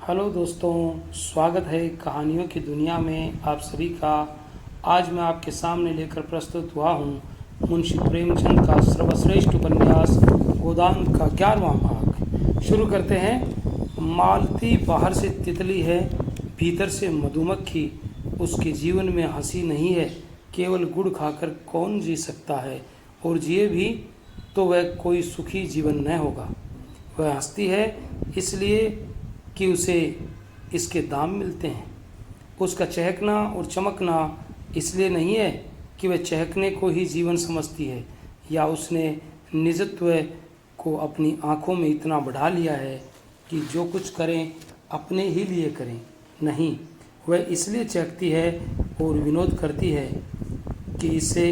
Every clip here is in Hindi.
हेलो दोस्तों, स्वागत है कहानियों की दुनिया में आप सभी का। आज मैं आपके सामने लेकर प्रस्तुत हुआ हूँ मुंशी प्रेमचंद का सर्वश्रेष्ठ उपन्यास गोदान का 11वां भाग। शुरू करते हैं। मालती बाहर से तितली है, भीतर से मधुमक्खी। उसके जीवन में हंसी नहीं है, केवल गुड़ खाकर कौन जी सकता है, और जिए भी तो वह कोई सुखी जीवन न होगा। वह हंसती है इसलिए कि उसे इसके दाम मिलते हैं। उसका चहकना और चमकना इसलिए नहीं है कि वह चहकने को ही जीवन समझती है, या उसने निजत्व को अपनी आँखों में इतना बढ़ा लिया है कि जो कुछ करें अपने ही लिए करें। नहीं, वह इसलिए चहकती है और विनोद करती है कि इससे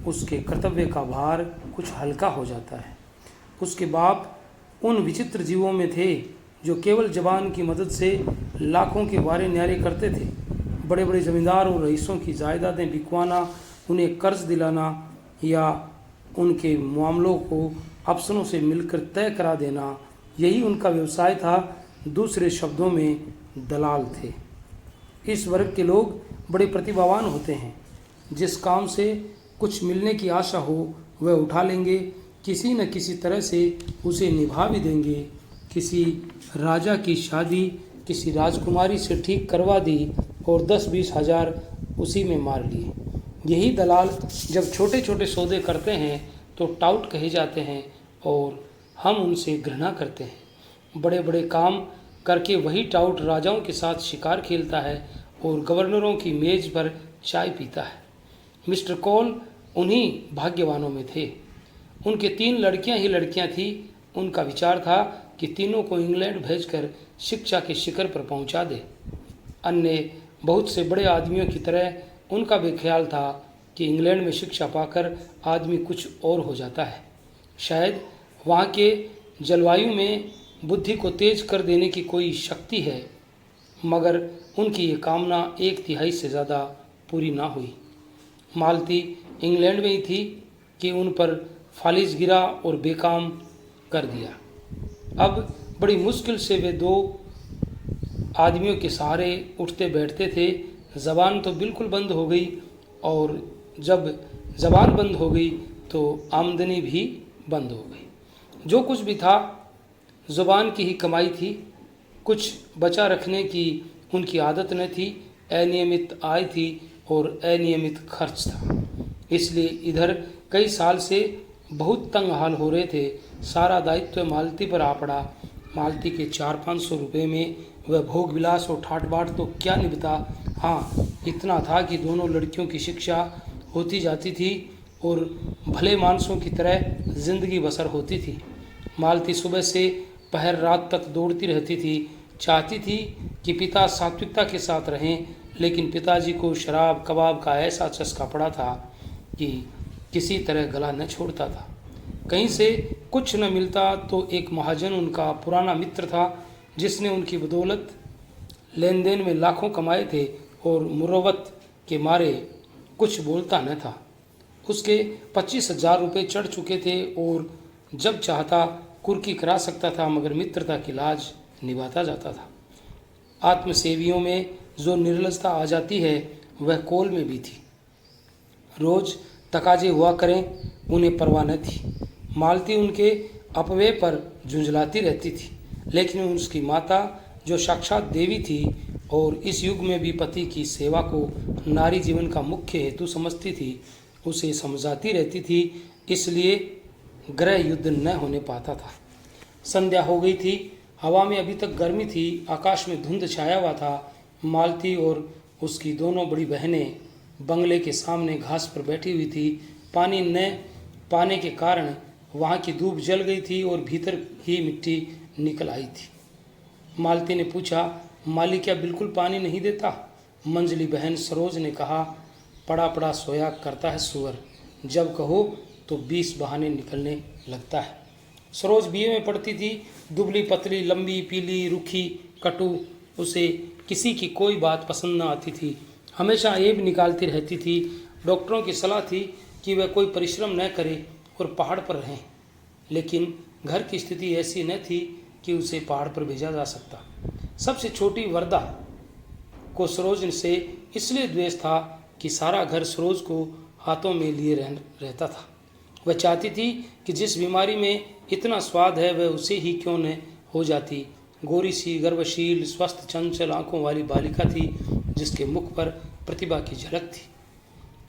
उसके कर्तव्य का भार कुछ हल्का हो जाता है। उसके बाप उन विचित्र जीवों में थे जो केवल जबान की मदद से लाखों के वारे न्यारे करते थे। बड़े बड़े जमींदार और रईसों की जायदादें बिकवाना, उन्हें कर्ज दिलाना या उनके मामलों को अफसरों से मिलकर तय करा देना, यही उनका व्यवसाय था। दूसरे शब्दों में दलाल थे। इस वर्ग के लोग बड़े प्रतिभावान होते हैं। जिस काम से कुछ मिलने की आशा हो वह उठा लेंगे, किसी न किसी तरह से उसे निभा भी देंगे। किसी राजा की शादी किसी राजकुमारी से ठीक करवा दी और 10-20 हजार उसी में मार लिए। यही दलाल जब छोटे छोटे सौदे करते हैं तो टाउट कहे जाते हैं और हम उनसे घृणा करते हैं। बड़े बड़े काम करके वही टाउट राजाओं के साथ शिकार खेलता है और गवर्नरों की मेज पर चाय पीता है। मिस्टर कॉल उन्हीं भाग्यवानों में थे। उनके 3 लड़कियां ही लड़कियां थीं। उनका विचार था कि तीनों को इंग्लैंड भेजकर शिक्षा के शिखर पर पहुंचा दे। अन्य बहुत से बड़े आदमियों की तरह उनका भी ख्याल था कि इंग्लैंड में शिक्षा पाकर आदमी कुछ और हो जाता है। शायद वहाँ के जलवायु में बुद्धि को तेज कर देने की कोई शक्ति है, मगर उनकी ये कामना 1/3 से ज़्यादा पूरी ना हुई। मालती इंग्लैंड में ही थी कि उन पर फालिज गिरा और बेकाम कर दिया। अब बड़ी मुश्किल से वे 2 आदमियों के सहारे उठते बैठते थे। ज़बान तो बिल्कुल बंद हो गई, और जब ज़बान बंद हो गई तो आमदनी भी बंद हो गई। जो कुछ भी था ज़ुबान की ही कमाई थी। कुछ बचा रखने की उनकी आदत न थी। अनियमित आय थी और अनियमित खर्च था। इसलिए इधर कई साल से बहुत तंग हाल हो रहे थे। सारा दायित्व मालती पर आ पड़ा। मालती के 400-500 रुपये में वह भोग विलास और ठाट बाट तो क्या निभता। हाँ, इतना था कि दोनों लड़कियों की शिक्षा होती जाती थी और भले मानसों की तरह जिंदगी बसर होती थी। मालती सुबह से पहर रात तक दौड़ती रहती थी। चाहती थी कि पिता सात्विकता के साथ रहें, लेकिन पिताजी को शराब कबाब का ऐसा चस्का पड़ा था कि किसी तरह गला न छोड़ता था। कहीं से कुछ न मिलता तो एक महाजन उनका पुराना मित्र था, जिसने उनकी बदौलत लेन देन में लाखों कमाए थे और मुरवत के मारे कुछ बोलता न था। उसके 25,000 रुपये चढ़ चुके थे और जब चाहता कुर्की करा सकता था, मगर मित्रता की लाज निभाता जाता था। आत्मसेवियों में जो निर्लजता आ जाती है वह कोल में भी थी। रोज तकाजे हुआ करें, उन्हें परवाह न थी। मालती उनके अपव्यय पर झुंझलाती रहती थी, लेकिन उसकी माता जो साक्षात देवी थी और इस युग में भी पति की सेवा को नारी जीवन का मुख्य हेतु समझती थी, उसे समझाती रहती थी। इसलिए गृह युद्ध न होने पाता था। संध्या हो गई थी। हवा में अभी तक गर्मी थी। आकाश में धुंध छाया हुआ था। मालती और उसकी दोनों बड़ी बहनें बंगले के सामने घास पर बैठी हुई थी। पानी न पाने के कारण वहाँ की धूप जल गई थी और भीतर ही मिट्टी निकल आई थी। मालती ने पूछा, माली क्या बिल्कुल पानी नहीं देता? मंजली बहन सरोज ने कहा, पड़ा पड़ा सोया करता है सुअर, जब कहो तो 20 बहाने निकलने लगता है। सरोज बीए में पढ़ती थी। दुबली पतली, लंबी, पीली, रूखी, कटु। उसे किसी की कोई बात पसंद न आती थी। हमेशा ऐब निकालती रहती थी। डॉक्टरों की सलाह थी कि वह कोई परिश्रम न करे और पहाड़ पर रहें, लेकिन घर की स्थिति ऐसी न थी कि उसे पहाड़ पर भेजा जा सकता। सबसे छोटी वरदा को सरोज से इसलिए द्वेष था कि सारा घर सरोज को हाथों में लिए रहता था। वह चाहती थी कि जिस बीमारी में इतना स्वाद है वह उसे ही क्यों न हो जाती। गोरी सी गर्वशील स्वस्थ चंचल आंखों वाली बालिका थी जिसके मुख पर प्रतिभा की झलक थी।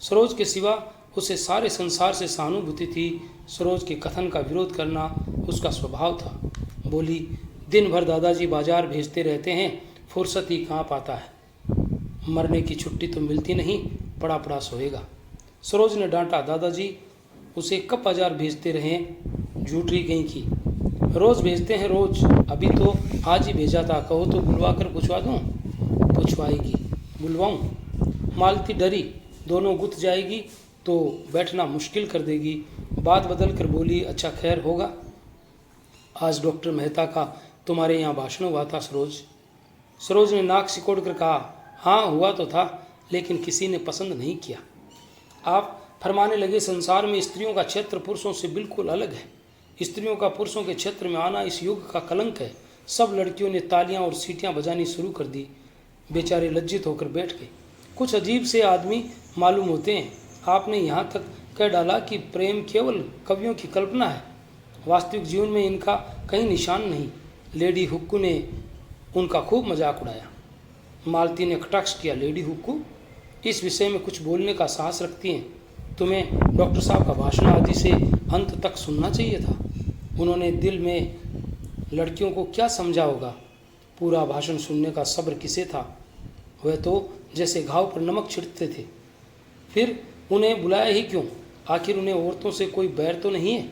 सरोज के सिवा उसे सारे संसार से सहानुभूति थी। सरोज के कथन का विरोध करना उसका स्वभाव था। बोली, दिन भर दादाजी बाजार भेजते रहते हैं, फुर्सत ही कहाँ पाता है। मरने की छुट्टी तो मिलती नहीं, पड़ा पड़ा सोएगा। सरोज ने डांटा, दादाजी उसे कब बाजार भेजते रहे, झूठ रही कहीं की। रोज़ भेजते हैं रोज़, अभी तो आज ही भेजा था, कहो तो बुलवा कर पूछवा दूँ। पूछवाएगी, बुलवाऊँ। मालती डरी, दोनों गुथ जाएगी तो बैठना मुश्किल कर देगी। बात बदल कर बोली, अच्छा खैर होगा, आज डॉक्टर मेहता का तुम्हारे यहाँ भाषण हुआ था सरोज। सरोज ने नाक सिकोड़ कर कहा, हाँ हुआ तो था, लेकिन किसी ने पसंद नहीं किया। आप फरमाने लगे, संसार में स्त्रियों का क्षेत्र पुरुषों से बिल्कुल अलग है। स्त्रियों का पुरुषों के क्षेत्र में आना इस युग का कलंक है। सब लड़कियों ने तालियां और सीटियां बजानी शुरू कर दी। बेचारे लज्जित होकर बैठ गए। कुछ अजीब से आदमी मालूम होते हैं। आपने यहाँ तक कह डाला कि प्रेम केवल कवियों की कल्पना है, वास्तविक जीवन में इनका कहीं निशान नहीं। लेडी हुक्कू ने उनका खूब मजाक उड़ाया। मालती ने कटाक्ष किया, लेडी हुक्कू इस विषय में कुछ बोलने का साहस रखती हैं? तुम्हें डॉक्टर साहब का भाषण आदि से अंत तक सुनना चाहिए था। उन्होंने दिल में लड़कियों को क्या समझा होगा। पूरा भाषण सुनने का सब्र किसे था। वह तो जैसे घाव पर नमक छिड़कते थे। फिर उन्हें बुलाया ही क्यों? आखिर उन्हें औरतों से कोई बैर तो नहीं है।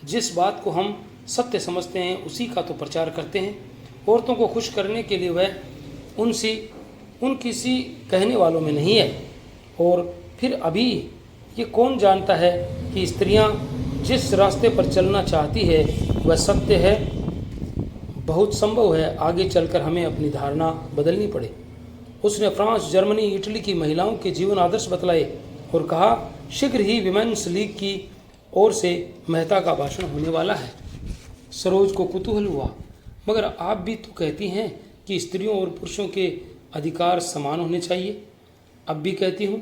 जिस बात को हम सत्य समझते हैं उसी का तो प्रचार करते हैं। औरतों को खुश करने के लिए वह उन किसी कहने वालों में नहीं है। और फिर अभी ये कौन जानता है कि स्त्रियां जिस रास्ते पर चलना चाहती है वह सत्य है। बहुत संभव है आगे चलकर हमें अपनी धारणा बदलनी पड़े। उसने फ्रांस, जर्मनी, इटली की महिलाओं के जीवन आदर्श बतलाए और कहा, शीघ्र ही विमेंस लीग की ओर से मेहता का भाषण होने वाला है। सरोज को कुतूहल हुआ, मगर आप भी तो कहती हैं कि स्त्रियों और पुरुषों के अधिकार समान होने चाहिए। अब भी कहती हूँ,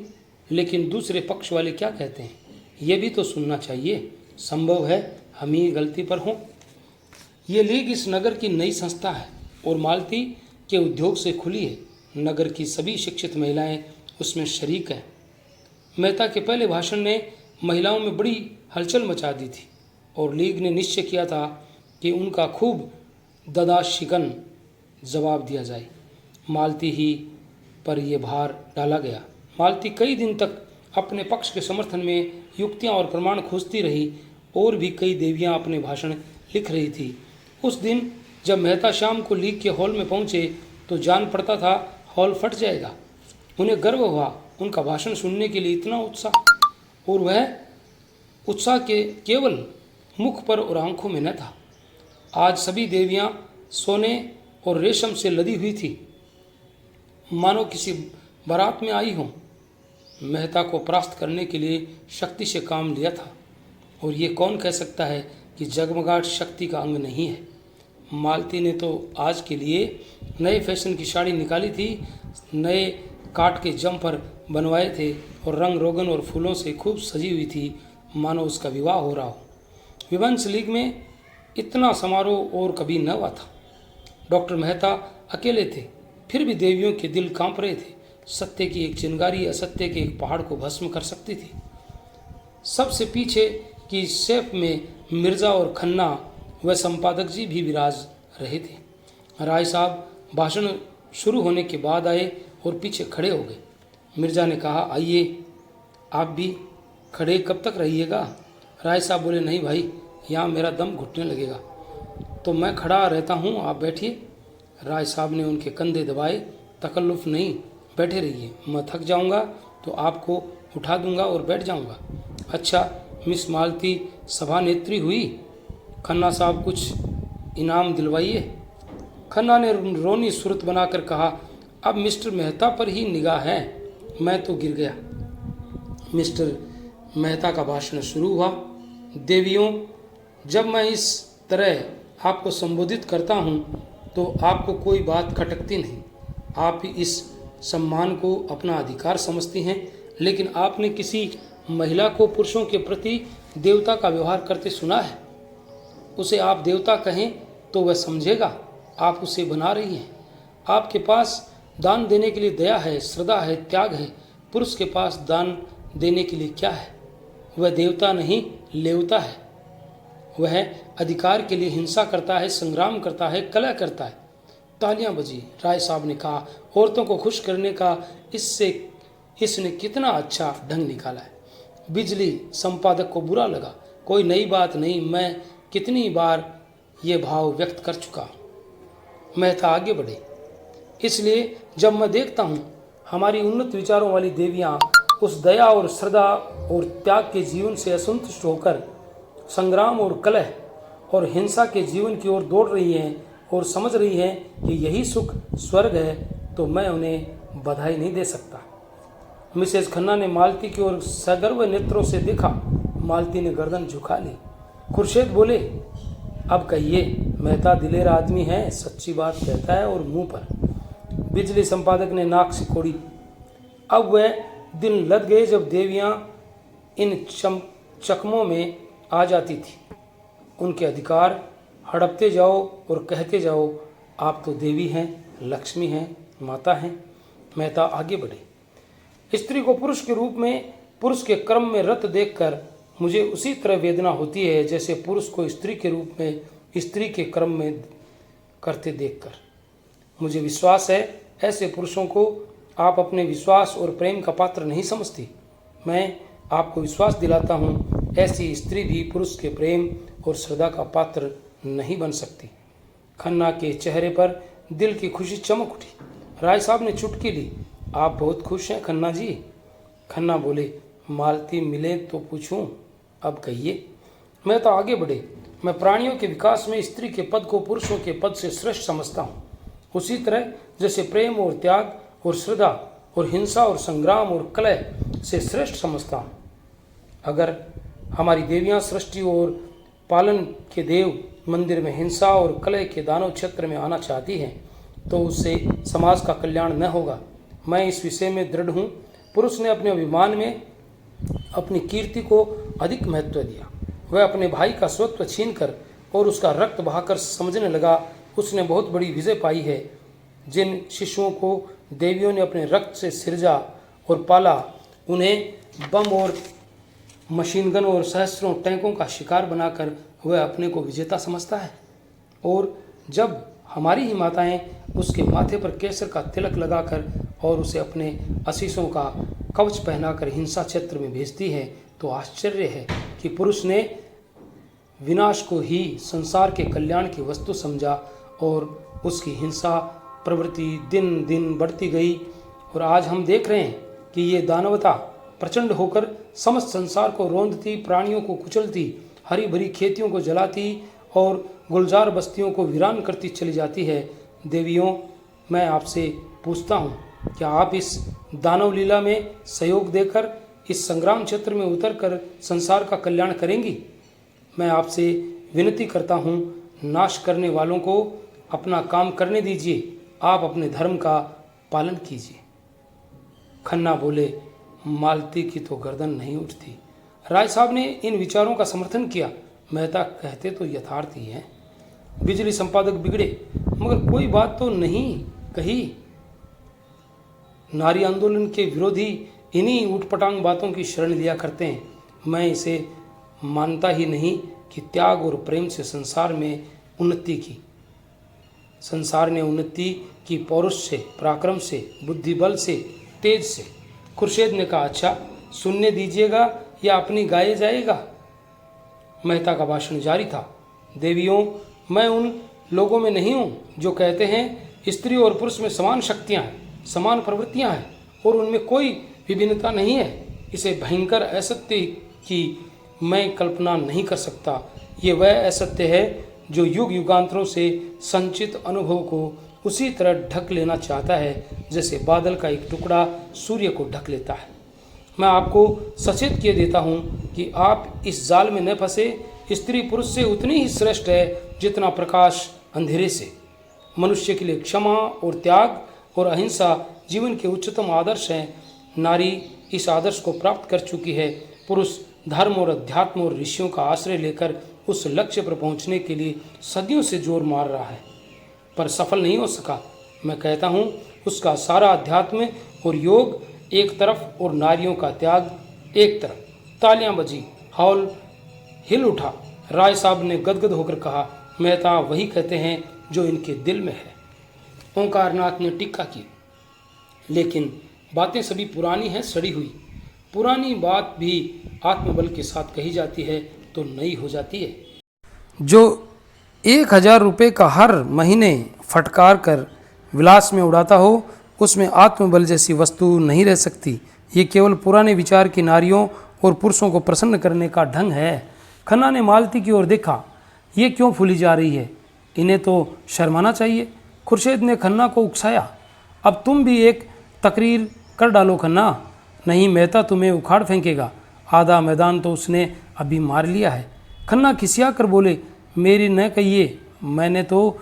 लेकिन दूसरे पक्ष वाले क्या कहते हैं ये भी तो सुनना चाहिए। संभव है हम ही गलती पर हों। ये लीग इस नगर की नई संस्था है और मालती के उद्योग से खुली है। नगर की सभी शिक्षित महिलाएं उसमें शरीक हैं। मेहता के पहले भाषण ने महिलाओं में बड़ी हलचल मचा दी थी और लीग ने निश्चय किया था कि उनका खूब ददाशिकन जवाब दिया जाए। मालती ही पर यह भार डाला गया। मालती कई दिन तक अपने पक्ष के समर्थन में युक्तियां और प्रमाण खोजती रही और भी कई देवियां अपने भाषण लिख रही थी। उस दिन जब मेहता शाम को लीग के हॉल में पहुंचे तो जान पड़ता था हॉल फट जाएगा। उन्हें गर्व हुआ, उनका भाषण सुनने के लिए इतना उत्साह, और वह उत्साह के केवल मुख पर और आंखों में न था। आज सभी देवियां सोने और रेशम से लदी हुई थी, मानो किसी बारात में आई हों। मेहता को परास्त करने के लिए शक्ति से काम लिया था, और ये कौन कह सकता है कि जगमगाहट शक्ति का अंग नहीं है। मालती ने तो आज के लिए नए फैशन की साड़ी निकाली थी, नए काट के जम्पर बनवाए थे और रंग रोगन और फूलों से खूब सजी हुई थी, मानो उसका विवाह हो रहा हो। विमेंस लीग में इतना समारोह और कभी न हुआ था। डॉक्टर मेहता अकेले थे, फिर भी देवियों के दिल कांप रहे थे। सत्य की एक चिंगारी असत्य के एक पहाड़ को भस्म कर सकती थी। सबसे पीछे की शेफ में मिर्जा और खन्ना व संपादक जी भी विराज रहे थे। राय साहब भाषण शुरू होने के बाद आए और पीछे खड़े हो गए। मिर्जा ने कहा, आइए, आप भी खड़े कब तक रहिएगा? राय साहब बोले, नहीं भाई, यहाँ मेरा दम घुटने लगेगा। तो मैं खड़ा रहता हूँ, आप बैठिए। राय साहब ने उनके कंधे दबाए, तकल्लुफ़ नहीं, बैठे रहिए, मैं थक जाऊँगा तो आपको उठा दूंगा और बैठ जाऊँगा। अच्छा, मिस मालती सभानेत्री हुई, खन्ना साहब कुछ इनाम दिलवाइए। खन्ना ने रोनी सूरत बनाकर कहा, अब मिस्टर मेहता पर ही निगाह है, मैं तो गिर गया। मिस्टर मेहता का भाषण शुरू हुआ। देवियों, जब मैं इस तरह आपको संबोधित करता हूँ तो आपको कोई बात खटकती नहीं। आप इस सम्मान को अपना अधिकार समझती हैं, लेकिन आपने किसी महिला को पुरुषों के प्रति देवता का व्यवहार करते सुना है? उसे आप देवता कहें तो वह समझेगा आप उसे बना रही हैं। आपके पास दान देने के लिए दया है, श्रद्धा है, त्याग है। पुरुष के पास दान देने के लिए क्या है? वह देवता नहीं, लेवता है। वह अधिकार के लिए हिंसा करता है, संग्राम करता है, कलह करता है। तालियां बजी। राय साहब ने कहा, औरतों को खुश करने का इसने कितना अच्छा ढंग निकाला है। बिजली संपादक को बुरा लगा। कोई नई बात नहीं, मैं कितनी बार ये भाव व्यक्त कर चुका। मेहता आगे बढ़े। इसलिए जब मैं देखता हूँ हमारी उन्नत विचारों वाली देवियाँ उस दया और श्रद्धा और त्याग के जीवन से असंतुष्ट होकर संग्राम और कलह और हिंसा के जीवन की ओर दौड़ रही हैं और समझ रही हैं कि यही सुख स्वर्ग है, तो मैं उन्हें बधाई नहीं दे सकता। मिसेस खन्ना ने मालती की ओर सगर्व नेत्रों से देखा। मालती ने गर्दन झुका ली। खुर्शीद बोले, अब कहिए, मेहता दिलेर आदमी है, सच्ची बात कहता है और मुंह पर। बिजली संपादक ने नाक सिकोड़ी। अब वह दिन लद गए जब देवियां इन चकमों में आ जाती थी। उनके अधिकार हड़पते जाओ और कहते जाओ, आप तो देवी हैं, लक्ष्मी हैं, माता हैं। मेहता आगे बढ़े। स्त्री को पुरुष के रूप में, पुरुष के कर्म में रत देखकर मुझे उसी तरह वेदना होती है जैसे पुरुष को स्त्री के रूप में स्त्री के कर्म में करते देखकर। मुझे विश्वास है ऐसे पुरुषों को आप अपने विश्वास और प्रेम का पात्र नहीं समझती। मैं आपको विश्वास दिलाता हूँ, ऐसी स्त्री भी पुरुष के प्रेम और श्रद्धा का पात्र नहीं बन सकती। खन्ना के चेहरे पर दिल की खुशी चमक उठी। राय साहब ने चुटकी ली। आप बहुत खुश हैं खन्ना जी? खन्ना बोले, मालती मिले तो पूछूं, अब कहिए। मैं तो आगे बढ़े। मैं प्राणियों के विकास में स्त्री के पद को पुरुषों के पद से श्रेष्ठ समझता हूँ। उसी तरह जैसे प्रेम और त्याग और श्रद्धा और हिंसा और संग्राम और कलह से श्रेष्ठ समझता हूँ। अगर हमारी देवियाँ सृष्टि और पालन के देव मंदिर में हिंसा और कलह के दानव क्षेत्र में आना चाहती हैं तो उससे समाज का कल्याण न होगा। मैं इस विषय में दृढ़ हूँ। पुरुष ने अपने अभिमान में अपनी कीर्ति को अधिक महत्व दिया। वह अपने भाई का स्वत्व छीनकर और उसका रक्त बहाकर समझने लगा उसने बहुत बड़ी विजय पाई है। जिन शिशुओं को देवियों ने अपने रक्त से सिरजा और पाला, उन्हें बम और मशीन गन और सहस्त्रों टैंकों का शिकार बनाकर वह अपने को विजेता समझता है। और जब हमारी ही माताएं उसके माथे पर केसर का तिलक लगाकर और उसे अपने आशीषों का कवच पहनाकर हिंसा क्षेत्र में भेजती है तो आश्चर्य है कि पुरुष ने विनाश को ही संसार के कल्याण की वस्तु समझा और उसकी हिंसा प्रवृत्ति दिन दिन बढ़ती गई। और आज हम देख रहे हैं कि ये दानवता प्रचंड होकर समस्त संसार को रौंदती, प्राणियों को कुचलती, हरी भरी खेतियों को जलाती और गुलजार बस्तियों को वीरान करती चली जाती है। देवियों, मैं आपसे पूछता हूँ, क्या आप इस दानव लीला में सहयोग देकर इस संग्राम क्षेत्र में उतरकर संसार का कल्याण करेंगी? मैं आपसे विनती करता हूँ, नाश करने वालों को अपना काम करने दीजिए, आप अपने धर्म का पालन कीजिए। खन्ना बोले, मालती की तो गर्दन नहीं उठती। राय साहब ने इन विचारों का समर्थन किया। मेहता कहते तो यथार्थ ही हैं। बिजली संपादक बिगड़े, मगर कोई बात तो नहीं कही। नारी आंदोलन के विरोधी इन्हीं उटपटांग बातों की शरण लिया करते हैं। मैं इसे मानता ही नहीं कि त्याग और प्रेम से संसार में उन्नति की। संसार ने उन्नति की पौरुष से, पराक्रम से, बुद्धिबल से, तेज से। खुर्शीद ने कहा, अच्छा सुनने दीजिएगा या अपनी गाये जाएगा? मेहता का भाषण जारी था। देवियों, मैं उन लोगों में नहीं हूँ जो कहते हैं स्त्री और पुरुष में समान शक्तियाँ हैं, समान प्रवृत्तियाँ हैं और उनमें कोई विभिन्नता नहीं है। इसे भयंकर असत्य की मैं कल्पना नहीं कर सकता। ये वह असत्य है जो युग युगांतरों से संचित अनुभव को उसी तरह ढक लेना चाहता है जैसे बादल का एक टुकड़ा सूर्य को ढक लेता है। मैं आपको सचेत किए देता हूँ कि आप इस जाल में न फंसे। स्त्री पुरुष से उतनी ही श्रेष्ठ है जितना प्रकाश अंधेरे से। मनुष्य के लिए क्षमा और त्याग और अहिंसा जीवन के उच्चतम आदर्श हैं। नारी इस आदर्श को प्राप्त कर चुकी है। पुरुष धर्म और अध्यात्म और ऋषियों का आश्रय लेकर उस लक्ष्य पर पहुंचने के लिए सदियों से जोर मार रहा है, पर सफल नहीं हो सका। मैं कहता हूँ उसका सारा अध्यात्म और योग एक तरफ और नारियों का त्याग एक तरफ। तालियां बजी, हॉल हिल उठा। राय साहब ने गदगद होकर कहा, मेहता वही कहते हैं जो इनके दिल में है। ओंकारनाथ ने टिक्का की, लेकिन बातें सभी पुरानी हैं, सड़ी हुई। पुरानी बात भी आत्मबल के साथ कही जाती है तो नई हो जाती है। जो 1000 रुपये का हर महीने फटकार कर विलास में उड़ाता हो, उसमें आत्मबल जैसी वस्तु नहीं रह सकती। ये केवल पुराने विचार की नारियों और पुरुषों को प्रसन्न करने का ढंग है। खन्ना ने मालती की ओर देखा। ये क्यों फूली जा रही है? इन्हें तो शर्माना चाहिए। खुर्शीद ने खन्ना को उकसाया। अब तुम भी एक तकरीर कर डालो खन्ना। नहीं, मेहता तुम्हें उखाड़ फेंकेगा। आधा मैदान तो उसने अभी मार लिया है। खन्ना खिसिया कर बोले, मेरी न कहिए, मैंने तो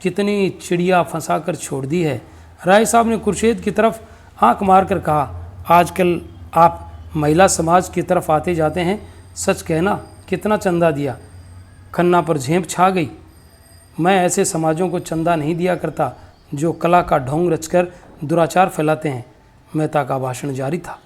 कितनी चिड़िया फंसा कर छोड़ दी है। राय साहब ने खुर्शीद की तरफ आंख मारकर कहा, आजकल आप महिला समाज की तरफ आते जाते हैं। सच कहना, कितना चंदा दिया? खन्ना पर झेंप छा गई। मैं ऐसे समाजों को चंदा नहीं दिया करता जो कला का ढोंग रचकर दुराचार फैलाते हैं। मेहता का भाषण जारी था।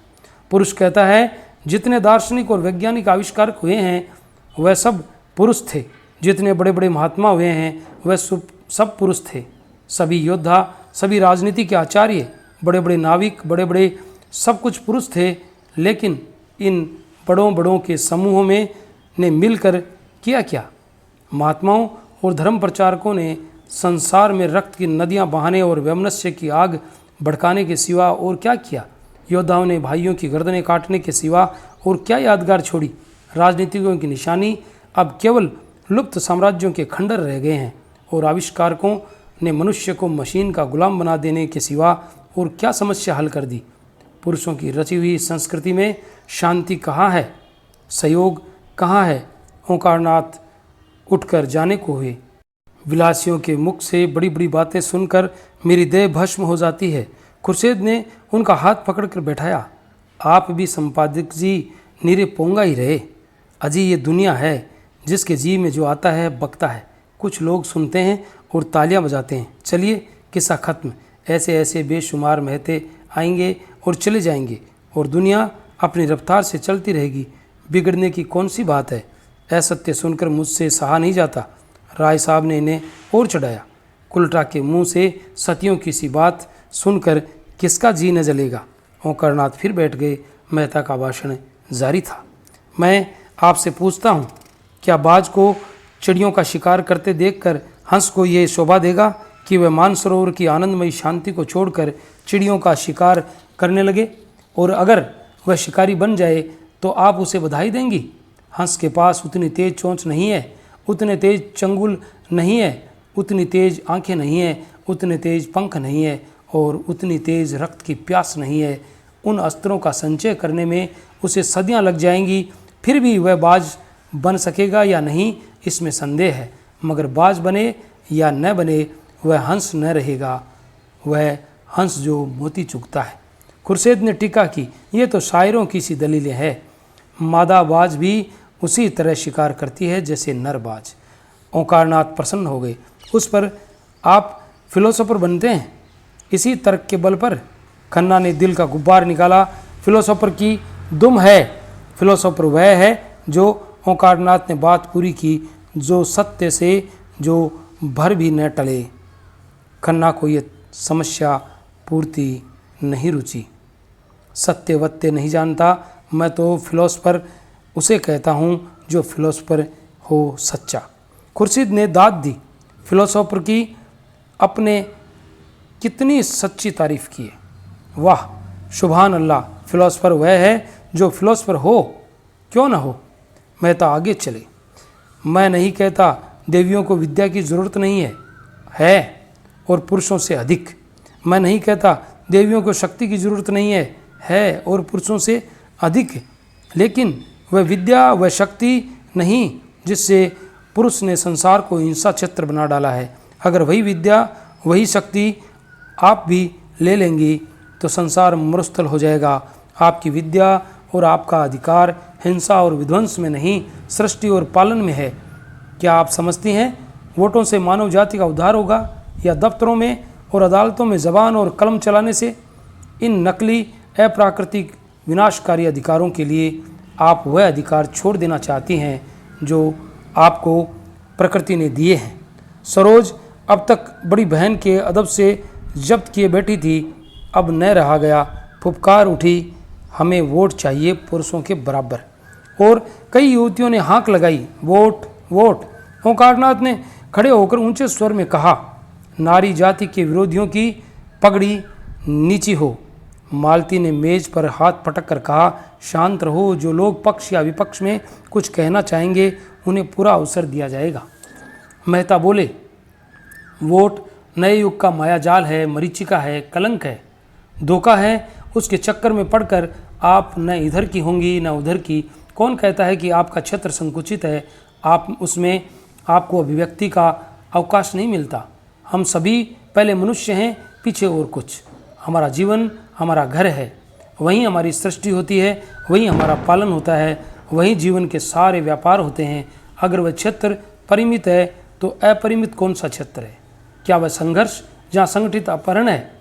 पुरुष कहता है, जितने दार्शनिक और वैज्ञानिक आविष्कारक हुए हैं वह सब पुरुष थे। जितने बड़े बड़े महात्मा हुए हैं वह सब पुरुष थे। सभी योद्धा, सभी राजनीति के आचार्य, बड़े बड़े नाविक, बड़े बड़े सब कुछ पुरुष थे। लेकिन इन बड़ों बड़ों के समूहों में ने मिलकर किया क्या? महात्माओं और धर्म प्रचारकों ने संसार में रक्त की नदियां बहाने और वैमनस्य की आग भड़काने के सिवा और क्या किया? योद्धाओं ने भाइयों की गर्दनें काटने के सिवा और क्या यादगार छोड़ी? राजनीतिकों की निशानी अब केवल लुप्त साम्राज्यों के खंडर रह गए हैं और आविष्कारकों ने मनुष्य को मशीन का गुलाम बना देने के सिवा और क्या समस्या हल कर दी? पुरुषों की रची हुई संस्कृति में शांति कहाँ है? सहयोग कहाँ है? ओंकारनाथ उठकर जाने को हुए। विलासियों के मुख से बड़ी बड़ी बातें सुनकर मेरी देह भस्म हो जाती है। खुर्शीद ने उनका हाथ पकड़कर बैठाया। आप भी संपादक जी नीरे पोंगा ही रहे। अजी ये दुनिया है जिसके जी में जो आता है बकता है। कुछ लोग सुनते हैं और तालियां बजाते हैं। चलिए किस्सा खत्म। ऐसे ऐसे बेशुमार महते आएंगे और चले जाएंगे और दुनिया अपनी रफ्तार से चलती रहेगी। बिगड़ने की कौन सी बात है? असत्य सुनकर मुझसे सहा नहीं जाता। राय साहब ने इन्हें और चढ़ाया। कुलटा के मुंह से सतियों की सी बात सुनकर किसका जी न जलेगा? ओंकारनाथ फिर बैठ गए। मेहता का भाषण जारी था। मैं आपसे पूछता हूँ, क्या बाज को चिड़ियों का शिकार करते देखकर हंस को ये शोभा देगा कि वह मानसरोवर की आनंदमयी शांति को छोड़कर चिड़ियों का शिकार करने लगे? और अगर वह शिकारी बन जाए तो आप उसे बधाई देंगी? हंस के पास उतनी तेज चोंच नहीं है, उतने तेज चंगुल नहीं है, उतनी तेज आंखें नहीं है, उतने तेज पंख नहीं है और उतनी तेज रक्त की प्यास नहीं है। उन अस्त्रों का संचय करने में उसे सदियां लग जाएंगी, फिर भी वह बाज बन सकेगा या नहीं, इसमें संदेह है। मगर बाज बने या न बने, वह हंस न रहेगा। वह हंस जो मोती चुगता है। खुर्शीद ने टीका की, ये तो शायरों की सी दलीलें हैं। मादा बाज भी उसी तरह शिकार करती है जैसे नर बाज। ओंकारनाथ प्रसन्न हो गए। उस पर आप फिलोसोफर बनते हैं इसी तर्क के बल पर? खन्ना ने दिल का गुब्बार निकाला। फिलोसोफर की दुम है। फिलोसोफर वह है जो, ओंकारनाथ ने बात पूरी की, जो सत्य से जो भर भी न टले। खन्ना को ये समस्या पूर्ति नहीं रुचि। सत्य वत्य नहीं जानता। मैं तो फिलोसोफर उसे कहता हूँ जो फिलोसोफर हो सच्चा। खुर्शीद ने दाद दी। फिलोसोफर की अपने कितनी सच्ची तारीफ की है। वाह, सुभान अल्लाह। फिलोसोफर वह है जो फिलोसोफर हो, क्यों ना हो। मेहता आगे चले। मैं नहीं कहता देवियों को विद्या की ज़रूरत नहीं है और पुरुषों से अधिक। मैं नहीं कहता देवियों को शक्ति की ज़रूरत नहीं है और पुरुषों से अधिक। लेकिन वह विद्या, वह शक्ति नहीं जिससे पुरुष ने संसार को हिंसा क्षेत्र बना डाला है। अगर वही विद्या वही शक्ति आप भी ले लेंगी तो संसार मरुस्थल हो जाएगा। आपकी विद्या और आपका अधिकार हिंसा और विध्वंस में नहीं, सृष्टि और पालन में है। क्या आप समझती हैं वोटों से मानव जाति का उद्धार होगा या दफ्तरों में और अदालतों में जबान और कलम चलाने से? इन नकली अप्राकृतिक विनाशकारी अधिकारों के लिए आप वह अधिकार छोड़ देना चाहती हैं जो आपको प्रकृति ने दिए हैं। सरोज अब तक बड़ी बहन के अदब से जब्त किए बैठी थी, अब न रहा गया। फुफकार उठी, हमें वोट चाहिए पुरुषों के बराबर। और कई युवतियों ने हाँक लगाई, वोट वोट। ओंकारनाथ ने खड़े होकर ऊंचे स्वर में कहा, नारी जाति के विरोधियों की पगड़ी नीची हो। मालती ने मेज पर हाथ पटक कर कहा, शांत रहो। जो लोग पक्ष या विपक्ष में कुछ कहना चाहेंगे उन्हें पूरा अवसर दिया जाएगा। मेहता बोले, वोट नए युग का मायाजाल है, मरीचिका है, कलंक है, धोखा है। उसके चक्कर में पड़कर आप न इधर की होंगी न उधर की। कौन कहता है कि आपका क्षेत्र संकुचित है? आप उसमें आपको अभिव्यक्ति का अवकाश नहीं मिलता। हम सभी पहले मनुष्य हैं, पीछे और कुछ। हमारा जीवन हमारा घर है, वहीं हमारी सृष्टि होती है, वहीं हमारा पालन होता है, वहीं जीवन के सारे व्यापार होते हैं। अगर वह क्षेत्र परिमित है तो अपरिमित कौन सा क्षेत्र है? क्या वह संघर्ष जहाँ संगठित अपहरण है?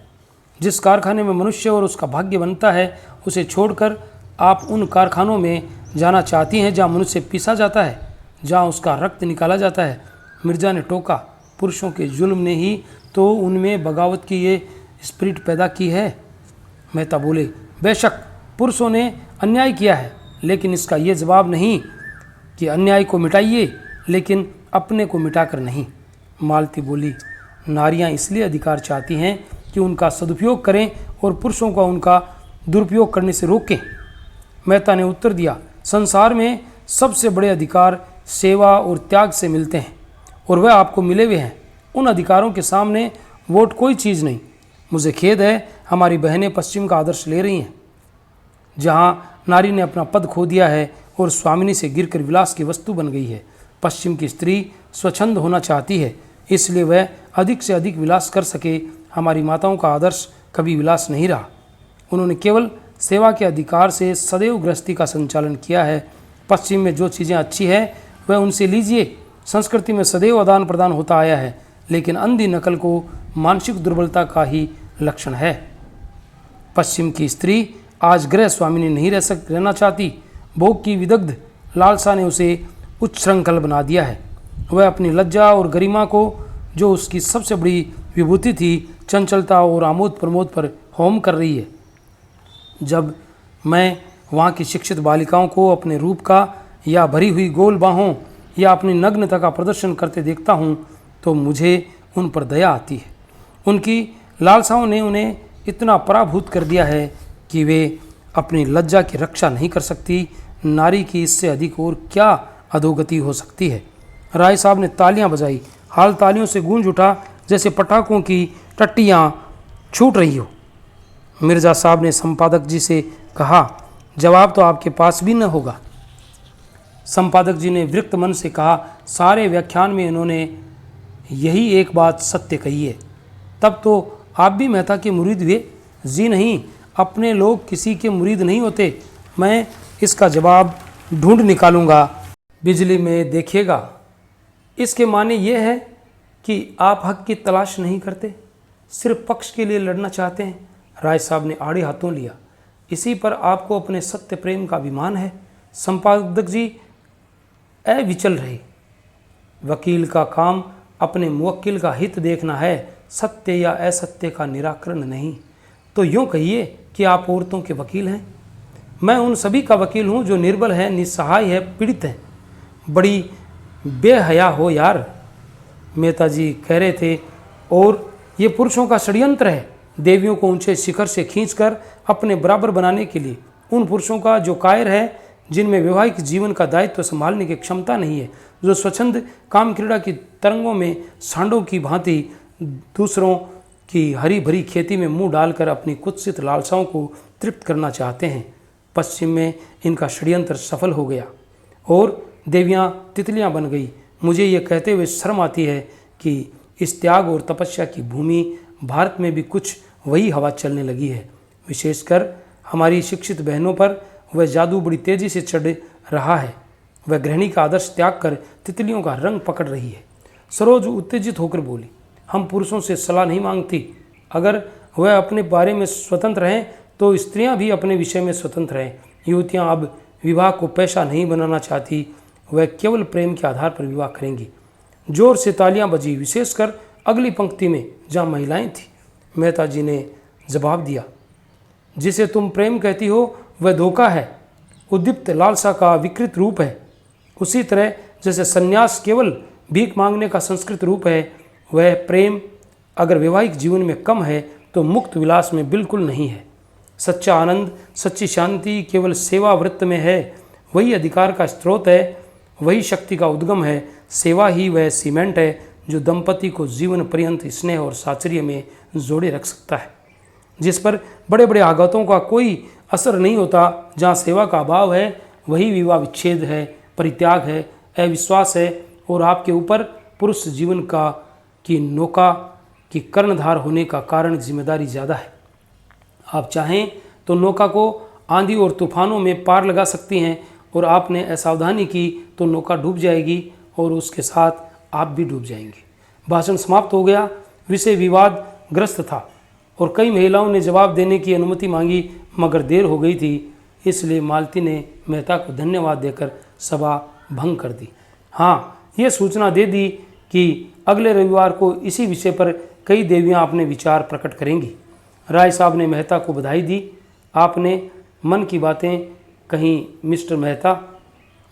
जिस कारखाने में मनुष्य और उसका भाग्य बनता है, उसे छोड़कर आप उन कारखानों में जाना चाहती हैं जहाँ मनुष्य पीसा जाता है, जहाँ उसका रक्त निकाला जाता है। मिर्जा ने टोका, पुरुषों के जुल्म ने ही तो उनमें बगावत की ये स्पिरिट पैदा की है। मेहता बोले, बेशक पुरुषों ने अन्याय किया है, लेकिन इसका ये जवाब नहीं कि अन्याय को मिटाइए, लेकिन अपने को मिटाकर नहीं। मालती बोली, नारियां इसलिए अधिकार चाहती हैं कि उनका सदुपयोग करें और पुरुषों को उनका दुरुपयोग करने से रोकें। मेहता ने उत्तर दिया, संसार में सबसे बड़े अधिकार सेवा और त्याग से मिलते हैं और वह आपको मिले हुए हैं। उन अधिकारों के सामने वोट कोई चीज़ नहीं। मुझे खेद है, हमारी बहनें पश्चिम का आदर्श ले रही हैं, जहाँ नारी ने अपना पद खो दिया है और स्वामिनी से गिरकर विलास की वस्तु बन गई है। पश्चिम की स्त्री स्वच्छंद होना चाहती है, इसलिए वह अधिक से अधिक विलास कर सके। हमारी माताओं का आदर्श कभी विलास नहीं रहा। उन्होंने केवल सेवा के अधिकार से सदैव गृहस्थी का संचालन किया है। पश्चिम में जो चीज़ें अच्छी है वह उनसे लीजिए। संस्कृति में सदैव आदान प्रदान होता आया है, लेकिन अंधी नकल को मानसिक दुर्बलता का ही लक्षण है। पश्चिम की स्त्री आज गृह स्वामिनी नहीं रहना चाहती। भोग की विदग्ध लालसा ने उसे उच्छृंखल बना दिया है। वह अपनी लज्जा और गरिमा को, जो उसकी सबसे बड़ी विभूति थी, चंचलता और आमोद प्रमोद पर होम कर रही है। जब मैं वहाँ की शिक्षित बालिकाओं को अपने रूप का या भरी हुई गोल बाहों या अपनी नग्नता का प्रदर्शन करते देखता हूँ तो मुझे उन पर दया आती है। उनकी लालसाओं ने उन्हें इतना पराभूत कर दिया है कि वे अपनी लज्जा की रक्षा नहीं कर सकती। नारी की इससे अधिक और क्या अधोगति हो सकती है? राय साहब ने तालियां बजाई। हाल तालियों से गूंज उठा जैसे पटाखों की टट्टियां छूट रही हो। मिर्जा साहब ने संपादक जी से कहा, जवाब तो आपके पास भी न होगा। संपादक जी ने विरक्त मन से कहा, सारे व्याख्यान में इन्होंने यही एक बात सत्य कही है। तब तो आप भी मेहता के मुरीद हुए? जी नहीं, अपने लोग किसी के मुरीद नहीं होते। मैं इसका जवाब ढूंढ निकालूंगा, बिजली में देखिएगा। इसके माने ये है कि आप हक की तलाश नहीं करते, सिर्फ पक्ष के लिए लड़ना चाहते हैं। राय साहब ने आड़े हाथों लिया। इसी पर आपको अपने सत्य प्रेम का अभिमान है। संपादक जी अविचल रहे। वकील का काम अपने मुवक्किल का हित देखना है, सत्य या असत्य का निराकरण नहीं। तो यूँ कहिए कि आप औरतों के वकील हैं। मैं उन सभी का वकील हूँ जो निर्बल है, निस्सहाय है, पीड़ित है। बड़ी बेहया हो यार, मेहता जी कह रहे थे। और ये पुरुषों का षड्यंत्र है, देवियों को ऊंचे शिखर से खींचकर अपने बराबर बनाने के लिए। उन पुरुषों का जो कायर है, जिनमें वैवाहिक जीवन का दायित्व संभालने की क्षमता नहीं है, जो स्वच्छंद काम क्रीड़ा की तरंगों में सांडों की भांति दूसरों की हरी भरी खेती में मुंह डालकर अपनी कुत्सित लालसाओं को तृप्त करना चाहते हैं। पश्चिम में इनका षड्यंत्र सफल हो गया और देवियाँ तितलियाँ बन गई। मुझे ये कहते हुए शर्म आती है कि इस त्याग और तपस्या की भूमि भारत में भी कुछ वही हवा चलने लगी है। विशेषकर हमारी शिक्षित बहनों पर वह जादू बड़ी तेजी से चढ़ रहा है। वह गृहिणी का आदर्श त्याग कर तितलियों का रंग पकड़ रही है। सरोज उत्तेजित होकर बोली, हम पुरुषों से सलाह नहीं मांगती। अगर वह अपने बारे में स्वतंत्र हैं तो स्त्रियां भी अपने विषय में स्वतंत्र हैं। युवतियां अब विवाह को पेशा नहीं बनाना चाहती, वह केवल प्रेम के आधार पर विवाह करेंगी। जोर से तालियां बजी, विशेषकर अगली पंक्ति में जहां महिलाएं थीं। मेहता जी ने जवाब दिया, जिसे तुम प्रेम कहती हो वह धोखा है, उद्दीप्त लालसा का विकृत रूप है। उसी तरह जैसे संन्यास केवल भीख मांगने का संस्कृत रूप है, वह प्रेम अगर वैवाहिक जीवन में कम है तो मुक्त विलास में बिल्कुल नहीं है। सच्चा आनंद, सच्ची शांति केवल सेवा वृत्त में है। वही अधिकार का स्रोत है, वही शक्ति का उद्गम है। सेवा ही वह सीमेंट है जो दंपति को जीवन पर्यंत स्नेह और साचर्य में जोड़े रख सकता है, जिस पर बड़े बड़े आघातों का कोई असर नहीं होता। जहाँ सेवा का अभाव है वही विवाह विच्छेद है, परित्याग है, अविश्वास है और आपके ऊपर पुरुष जीवन की नौका की कर्णधार होने का कारण जिम्मेदारी ज़्यादा है। आप चाहें तो नौका को आंधी और तूफानों में पार लगा सकती हैं और आपने असावधानी की तो नौका डूब जाएगी और उसके साथ आप भी डूब जाएंगे। भाषण समाप्त हो गया। विषय विवाद ग्रस्त था और कई महिलाओं ने जवाब देने की अनुमति मांगी, मगर देर हो गई थी, इसलिए मालती ने मेहता को धन्यवाद देकर सभा भंग कर दी। हाँ, ये सूचना दे दी कि अगले रविवार को इसी विषय पर कई देवियां अपने विचार प्रकट करेंगी। राय साहब ने मेहता को बधाई दी। आपने मन की बातें कहीं मिस्टर मेहता,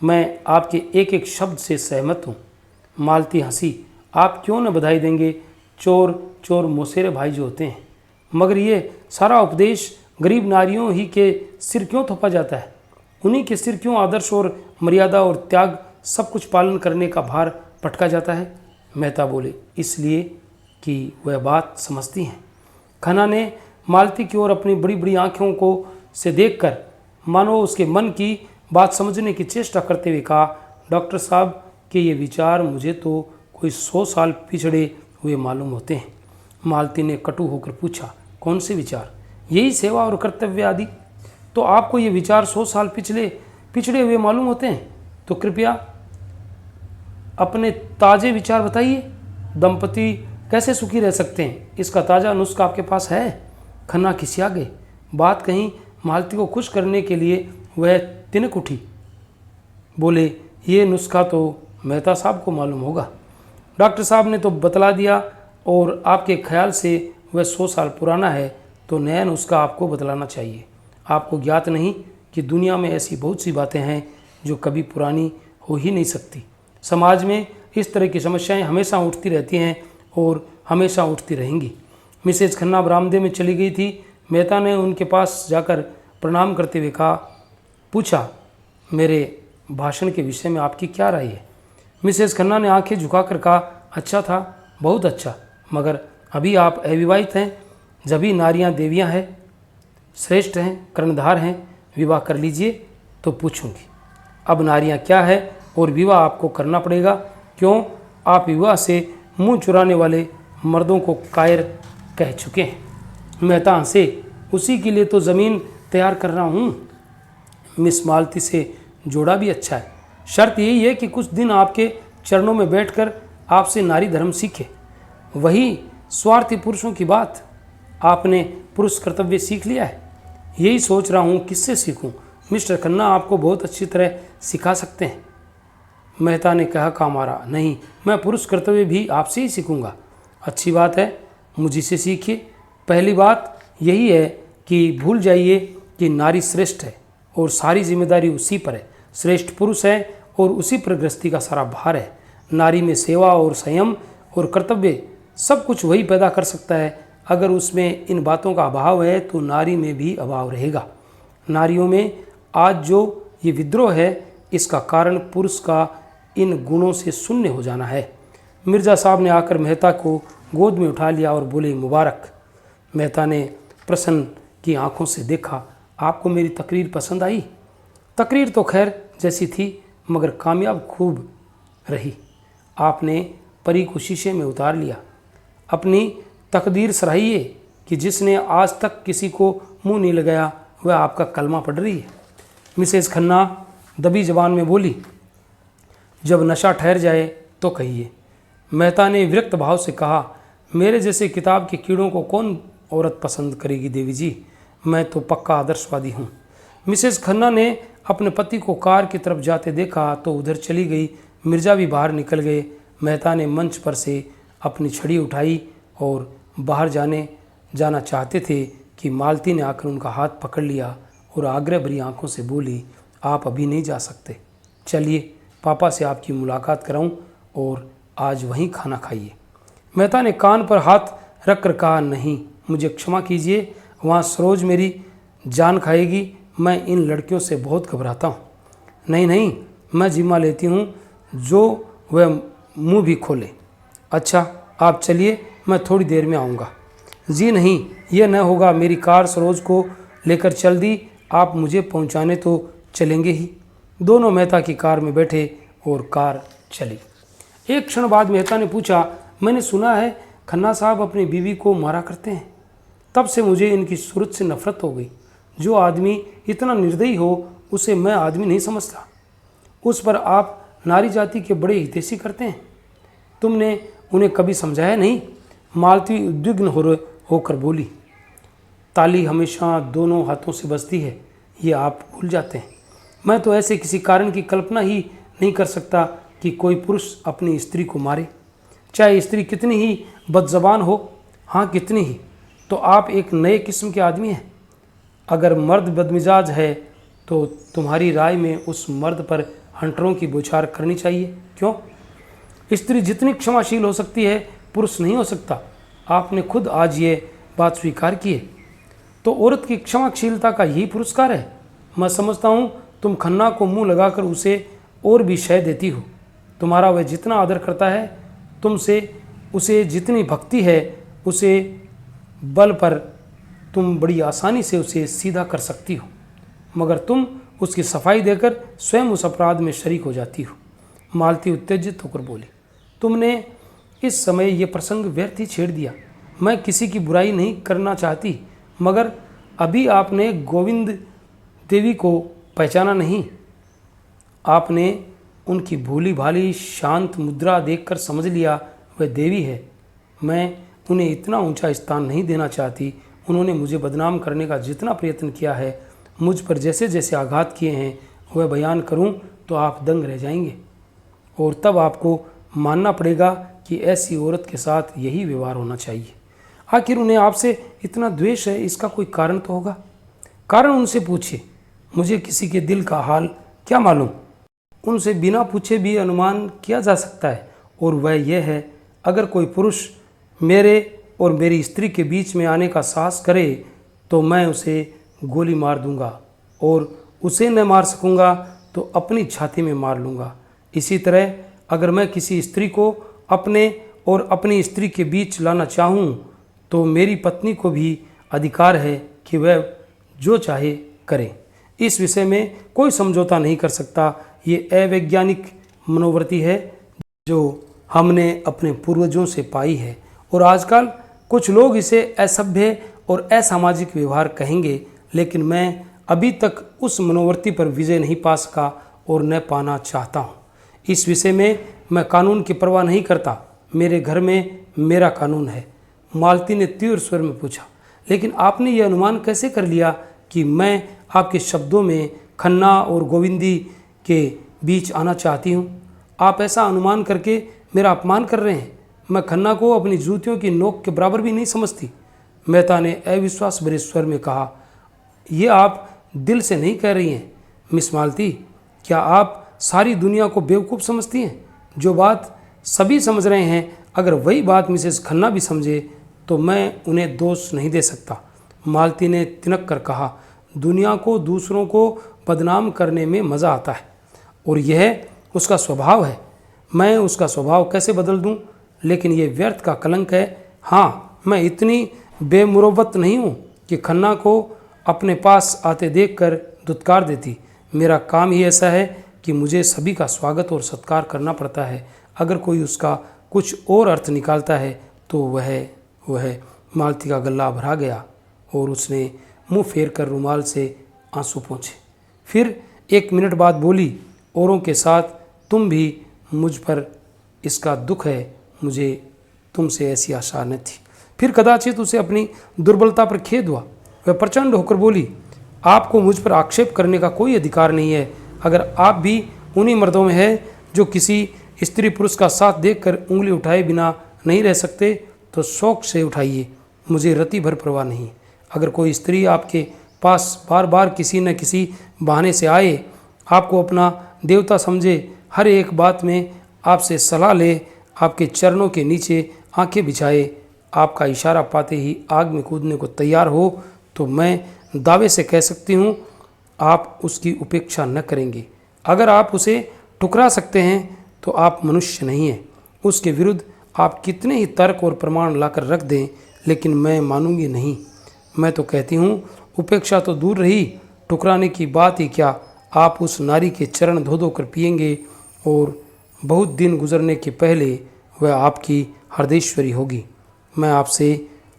मैं आपके एक एक शब्द से सहमत हूँ। मालती हंसी, आप क्यों न बधाई देंगे, चोर चोर मौसेरे भाई जो होते हैं। मगर ये सारा उपदेश गरीब नारियों ही के सिर क्यों थोपा जाता है? उन्हीं के सिर क्यों आदर्श और मर्यादा और त्याग सब कुछ पालन करने का भार पटका जाता है? मेहता बोले, इसलिए कि वह बात समझती हैं। खन्ना ने मालती की ओर अपनी बड़ी बड़ी आँखों को से देखकर मानो उसके मन की बात समझने की चेष्टा करते हुए कहा, डॉक्टर साहब के ये विचार मुझे तो कोई 100 साल पिछड़े हुए मालूम होते हैं। मालती ने कटु होकर पूछा, कौन से विचार? यही सेवा और कर्तव्य आदि। तो आपको ये विचार 100 साल पिछड़े हुए मालूम होते हैं? तो कृपया अपने ताज़े विचार बताइए। दंपति कैसे सुखी रह सकते हैं, इसका ताज़ा नुस्खा आपके पास है? खन्ना खिसिया गए। बात कहीं मालती को खुश करने के लिए वह तिनक उठी। बोले, ये नुस्खा तो मेहता साहब को मालूम होगा। डॉक्टर साहब ने तो बतला दिया और आपके ख्याल से वह 100 साल पुराना है, तो नया नुस्खा आपको बतलाना चाहिए। आपको ज्ञात नहीं कि दुनिया में ऐसी बहुत सी बातें हैं जो कभी पुरानी हो ही नहीं सकती। समाज में इस तरह की समस्याएं हमेशा उठती रहती हैं और हमेशा उठती रहेंगी। मिसेज खन्ना बरामदे में चली गई थी। मेहता ने उनके पास जाकर प्रणाम करते हुए पूछा, मेरे भाषण के विषय में आपकी क्या राय है? मिसेज खन्ना ने आंखें झुकाकर कहा, अच्छा था, बहुत अच्छा, मगर अभी आप अविवाहित हैं। जब भी नारियां देवियां हैं, श्रेष्ठ हैं, कर्णधार हैं, विवाह कर लीजिए तो पूछूंगी। अब नारियां क्या है और विवाह आपको करना पड़ेगा। क्यों? आप विवाह से मुंह चुराने वाले मर्दों को कायर कह चुके हैं। मेहता हंसे, उसी के लिए तो ज़मीन तैयार कर रहा हूँ। मिस मालती से जोड़ा भी अच्छा है। शर्त यही है कि कुछ दिन आपके चरणों में बैठकर आपसे नारी धर्म सीखे। वही स्वार्थी पुरुषों की बात। आपने पुरुष कर्तव्य सीख लिया है। यही सोच रहा हूँ किससे सीखूँ। मिस्टर खन्ना आपको बहुत अच्छी तरह सिखा सकते हैं। मेहता ने कहा मारा, नहीं, मैं पुरुष कर्तव्य भी आपसे ही सीखूँगा। अच्छी बात है, मुझे से सीखिए। पहली बात यही है कि भूल जाइए कि नारी श्रेष्ठ है और सारी जिम्मेदारी उसी पर है। श्रेष्ठ पुरुष है और उसी पर गृहस्थी का सारा भार है। नारी में सेवा और संयम और कर्तव्य सब कुछ वही पैदा कर सकता है। अगर उसमें इन बातों का अभाव है तो नारी में भी अभाव रहेगा। नारियों में आज जो ये विद्रोह है, इसका कारण पुरुष का इन गुणों से शून्य हो जाना है। मिर्ज़ा साहब ने आकर मेहता को गोद में उठा लिया और बोले, मुबारक। मेहता ने प्रसन्न की आंखों से देखा, आपको मेरी तकरीर पसंद आई? तकरीर तो खैर जैसी थी, मगर कामयाब खूब रही। आपने परी को शीशे में उतार लिया। अपनी तकदीर सराहिए कि जिसने आज तक किसी को मुंह नहीं लगाया वह आपका कलमा पढ़ रही है। मिसेस खन्ना दबी जबान में बोली, जब नशा ठहर जाए तो कहिए। मेहता ने विरक्त भाव से कहा, मेरे जैसे किताब के कीड़ों को कौन औरत पसंद करेगी देवी जी, मैं तो पक्का आदर्शवादी हूँ। मिसेस खन्ना ने अपने पति को कार की तरफ जाते देखा तो उधर चली गई। मिर्जा भी बाहर निकल गए। मेहता ने मंच पर से अपनी छड़ी उठाई और बाहर जाना चाहते थे कि मालती ने आकर उनका हाथ पकड़ लिया और आग्रह भरी आंखों से बोली, आप अभी नहीं जा सकते, चलिए पापा से आपकी मुलाकात कराऊं और आज वहीं खाना खाइए। मेहता ने कान पर हाथ रख कर कहा, नहीं, मुझे क्षमा कीजिए, वहाँ सरोज मेरी जान खाएगी, मैं इन लड़कियों से बहुत घबराता हूँ। नहीं नहीं, मैं जिम्मा लेती हूँ जो वह मुंह भी खोले। अच्छा आप चलिए, मैं थोड़ी देर में आऊँगा। जी नहीं, यह न होगा, मेरी कार सरोज को लेकर चल दी, आप मुझे पहुँचाने तो चलेंगे ही। दोनों मेहता की कार में बैठे और कार चली। एक क्षण बाद मेहता ने पूछा, मैंने सुना है खन्ना साहब अपनी बीवी को मारा करते हैं। तब से मुझे इनकी सूरत से नफरत हो गई। जो आदमी इतना निर्दयी हो उसे मैं आदमी नहीं समझता। उस पर आप नारी जाति के बड़े हितैषी करते हैं। तुमने उन्हें कभी समझाया नहीं? मालती उद्विग्न होकर बोली, ताली हमेशा दोनों हाथों से बजती है, ये आप भूल जाते हैं। मैं तो ऐसे किसी कारण की कल्पना ही नहीं कर सकता कि कोई पुरुष अपनी स्त्री को मारे, चाहे स्त्री कितनी ही बदजबान हो। हाँ, कितनी ही। तो आप एक नए किस्म के आदमी हैं। अगर मर्द बदमिजाज है तो तुम्हारी राय में उस मर्द पर हंटरों की बौछार करनी चाहिए। क्यों? स्त्री जितनी क्षमाशील हो सकती है पुरुष नहीं हो सकता। आपने खुद आज ये बात स्वीकार की है। तो औरत की क्षमाशीलता का यही पुरस्कार है। मैं समझता हूँ तुम खन्ना को मुंह लगाकर उसे और भी शय देती हो। तुम्हारा वह जितना आदर करता है, तुमसे उसे जितनी भक्ति है, उसे बल पर तुम बड़ी आसानी से उसे सीधा कर सकती हो, मगर तुम उसकी सफाई देकर स्वयं उस अपराध में शरीक हो जाती हो। मालती उत्तेजित होकर बोली, तुमने इस समय ये प्रसंग व्यर्थ ही छेड़ दिया। मैं किसी की बुराई नहीं करना चाहती, मगर अभी आपने गोविंद देवी को पहचाना नहीं। आपने उनकी भोली भाली शांत मुद्रा देखकर समझ लिया वह देवी है। मैं उन्हें इतना ऊंचा स्थान नहीं देना चाहती। उन्होंने मुझे बदनाम करने का जितना प्रयत्न किया है, मुझ पर जैसे जैसे आघात किए हैं, वह बयान करूं तो आप दंग रह जाएंगे और तब आपको मानना पड़ेगा कि ऐसी औरत के साथ यही व्यवहार होना चाहिए। आखिर उन्हें आपसे इतना द्वेष है, इसका कोई कारण तो होगा। कारण उनसे पूछिए। मुझे किसी के दिल का हाल क्या मालूम? उनसे बिना पूछे भी अनुमान किया जा सकता है, और वह यह है, अगर कोई पुरुष मेरे और मेरी स्त्री के बीच में आने का साहस करे तो मैं उसे गोली मार दूंगा, और उसे न मार सकूंगा तो अपनी छाती में मार लूँगा। इसी तरह अगर मैं किसी स्त्री को अपने और अपनी स्त्री के बीच लाना चाहूँ तो मेरी पत्नी को भी अधिकार है कि वह जो चाहे करे। इस विषय में कोई समझौता नहीं कर सकता। ये अवैज्ञानिक मनोवृत्ति है जो हमने अपने पूर्वजों से पाई है, और आजकल कुछ लोग इसे असभ्य और असामाजिक व्यवहार कहेंगे, लेकिन मैं अभी तक उस मनोवृत्ति पर विजय नहीं पा सका और न पाना चाहता हूँ। इस विषय में मैं कानून की परवाह नहीं करता। मेरे घर में मेरा कानून है। मालती ने तीव्र स्वर में पूछा, लेकिन आपने ये अनुमान कैसे कर लिया कि मैं आपके शब्दों में खन्ना और गोविंदी के बीच आना चाहती हूँ? आप ऐसा अनुमान करके मेरा अपमान कर रहे हैं। मैं खन्ना को अपनी जूतियों की नोक के बराबर भी नहीं समझती। मेहता ने अविश्वास भरे स्वर में कहा, ये आप दिल से नहीं कह रही हैं मिस मालती। क्या आप सारी दुनिया को बेवकूफ़ समझती हैं? जो बात सभी समझ रहे हैं, अगर वही बात मिसेस खन्ना भी समझे तो मैं उन्हें दोष नहीं दे सकता। मालती ने तिनक कर कहा, दुनिया को दूसरों को बदनाम करने में मज़ा आता है और यह उसका स्वभाव है। मैं उसका स्वभाव कैसे बदल दूं? लेकिन ये व्यर्थ का कलंक है। हाँ, मैं इतनी बेमुरवत नहीं हूँ कि खन्ना को अपने पास आते देखकर दुत्कार देती। मेरा काम ही ऐसा है कि मुझे सभी का स्वागत और सत्कार करना पड़ता है। अगर कोई उसका कुछ और अर्थ निकालता है तो वह मालती का गला भरा गया और उसने मुंह फेर कर रुमाल से आंसू पोंछे। फिर 1 मिनट बाद बोली, औरों के साथ तुम भी मुझ पर इसका दुख है, मुझे तुमसे ऐसी आशा न थी। फिर कदाचित उसे अपनी दुर्बलता पर खेद हुआ। वह प्रचंड होकर बोली, आपको मुझ पर आक्षेप करने का कोई अधिकार नहीं है। अगर आप भी उन्हीं मर्दों में है जो किसी स्त्री पुरुष का साथ देखकर उंगली उठाए बिना नहीं रह सकते, तो शौक से उठाइए, मुझे रति भर परवाह नहीं। अगर कोई स्त्री आपके पास बार बार किसी न किसी बहाने से आए, आपको अपना देवता समझे, हर एक बात में आपसे सलाह ले, आपके चरणों के नीचे आंखें बिछाए, आपका इशारा पाते ही आग में कूदने को तैयार हो, तो मैं दावे से कह सकती हूँ आप उसकी उपेक्षा न करेंगे। अगर आप उसे ठुकरा सकते हैं तो आप मनुष्य नहीं हैं। उसके विरुद्ध आप कितने ही तर्क और प्रमाण लाकर रख दें, लेकिन मैं मानूंगी नहीं। मैं तो कहती हूँ उपेक्षा तो दूर रही, ठुकराने की बात ही क्या, आप उस नारी के चरण धो धो कर पिएंगे और बहुत दिन गुजरने के पहले वह आपकी हृदयेश्वरी होगी। मैं आपसे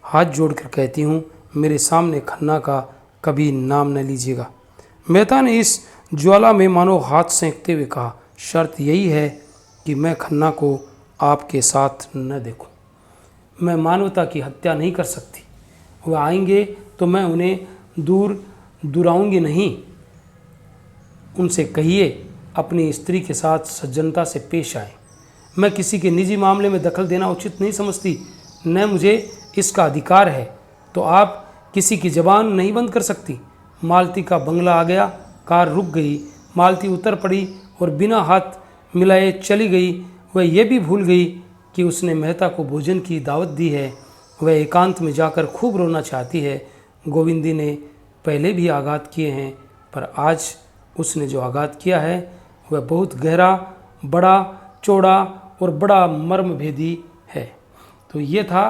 हाथ जोड़कर कहती हूँ, मेरे सामने खन्ना का कभी नाम न लीजिएगा। मेहता ने इस ज्वाला में मानो हाथ सेंकते हुए कहा, शर्त यही है कि मैं खन्ना को आपके साथ न देखूं। मैं मानवता की हत्या नहीं कर सकती। वह आएंगे तो मैं उन्हें दुराऊंगी नहीं। उनसे कहिए अपनी स्त्री के साथ सज्जनता से पेश आए। मैं किसी के निजी मामले में दखल देना उचित नहीं समझती, न मुझे इसका अधिकार है। तो आप किसी की जबान नहीं बंद कर सकती। मालती का बंगला आ गया, कार रुक गई, मालती उतर पड़ी और बिना हाथ मिलाए चली गई। वह ये भी भूल गई कि उसने मेहता को भोजन की दावत दी है। वह एकांत में जाकर खूब रोना चाहती है। गोविंदी ने पहले भी आघात किए हैं, पर आज उसने जो आघात किया है वह बहुत गहरा, बड़ा, चौड़ा और बड़ा मर्मभेदी है। तो ये था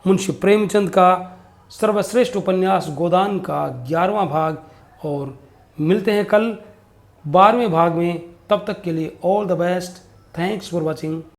मुंशी प्रेमचंद का सर्वश्रेष्ठ उपन्यास गोदान का 11वां भाग, और मिलते हैं कल 12वें भाग में। तब तक के लिए all the best. Thanks for watching.